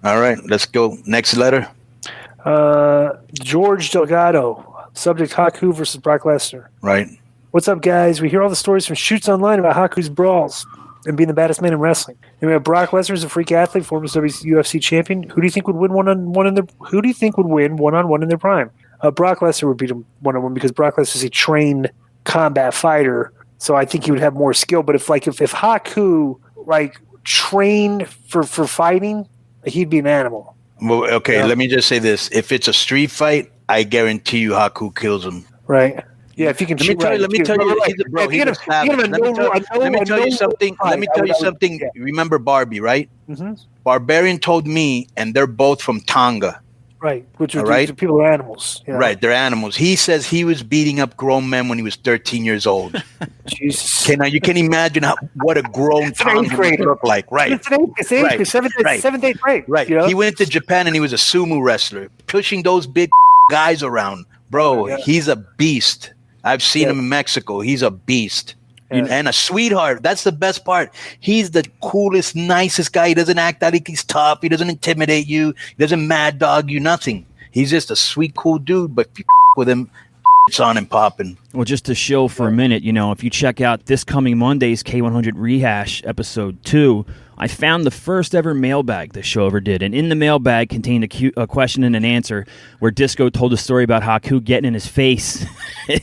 All right, let's go. Next letter. George Delgado. Subject Haku versus Brock Lesnar. Right. What's up, guys? We hear all the stories from shoots online about Haku's brawls and being the baddest man in wrestling. And we have Brock Lesnar is a freak athlete, former UFC champion. Who do you think would win one-on-one in their? Who do you think would win one-on-one in their prime? Brock Lesnar would beat him one-on-one because Brock Lesnar is a trained combat fighter, so I think he would have more skill. But if Haku trained for fighting, he'd be an animal. Well, okay, let me just say this: if it's a street fight, I guarantee you Haku kills him. Right. Yeah, if you can. Let me tell you, something. Let me tell you something. Yeah. Remember Barbie, right? Mm-hmm. Barbarian told me, and they're both from Tonga. Right, which are people are animals. Yeah. Right, they're animals. He says he was beating up grown men when he was 13 years old. Jesus. Now you can imagine what a grown Tongan would look like. Right. It's seventh, eighth grade. Right. You know? He went to Japan and he was a sumo wrestler, pushing those big guys around. Bro, he's a beast. I've seen him in Mexico. He's a beast. Yeah. And a sweetheart. That's the best part. He's the coolest, nicest guy. He doesn't act like he's tough. He doesn't intimidate you. He doesn't mad dog you, nothing. He's just a sweet, cool dude. But if you with him, it's on and popping. Well, just to show for a minute, if you check out this coming Monday's K100 Rehash episode 2, I found the first ever mailbag the show ever did. And in the mailbag contained a question and an answer where Disco told a story about Haku getting in his face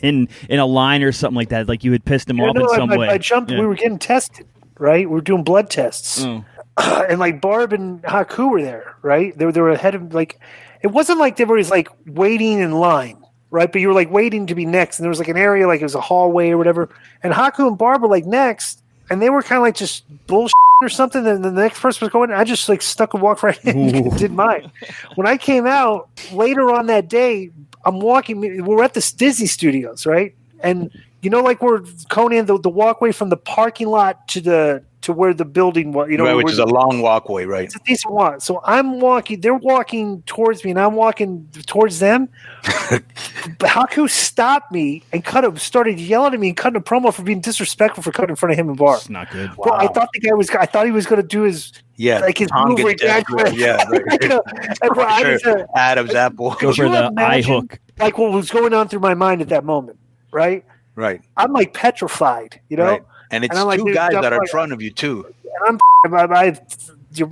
in a line or something like that. Like you had pissed him off in some way. I jumped. Yeah. We were getting tested, right? We were doing blood tests. Mm. And Barb and Haku were there, right? They were ahead of it wasn't like they were waiting in line. Right, but you were waiting to be next, and there was an area it was a hallway or whatever, and Haku and Barb were next, and they were kind of just bullshit or something. And the next person was going. I just stuck and walked right in and did mine. When I came out later on that day, I'm walking. We're at the Disney Studios, right, and where Konnan, the walkway from the parking lot to where the building was, right, which is a long walkway, right? It's a decent walk. So I'm walking, they're walking towards me, and I'm walking towards them. But Haku stopped me and started yelling at me and cutting a promo for being disrespectful for cutting in front of him and Barb. It's not good. Wow. Bro, I thought he was going to do his his move right. Adam's apple. Go for the eye hook. What was going on through my mind at that moment, right? Right. I'm petrified, Right. And it's two guys that are in front of you, too. And you're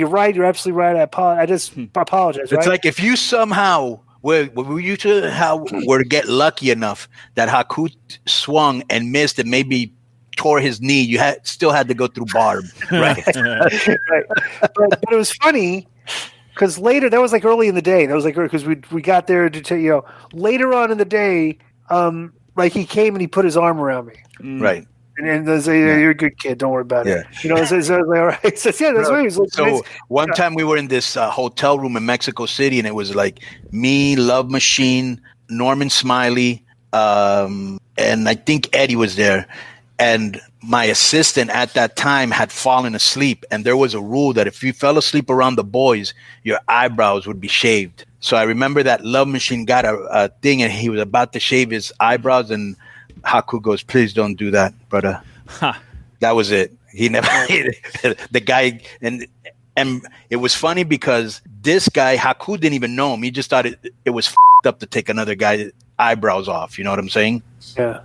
right. You're absolutely right. I apologize. It's right? like if you somehow were to get lucky enough that Haku swung and missed and maybe tore his knee, you still had to go through Barb. Right. Right. But it was funny because later, that was early in the day. That was because we got there to later on in the day, he came and he put his arm around me. Right. And they say, you're a good kid. Don't worry about it. So all right. That's right. So one time we were in this hotel room in Mexico City, and it was me, Love Machine, Norman Smiley, and I think Eddie was there. And my assistant at that time had fallen asleep, and there was a rule that if you fell asleep around the boys, your eyebrows would be shaved. So I remember that Love Machine got a thing, and he was about to shave his eyebrows, and Haku goes, "Please don't do that, brother." Huh. That was it. He never the guy, and it was funny because this guy Haku didn't even know him. He just thought it was up to take another guy's eyebrows off. You know what I'm saying? Yeah.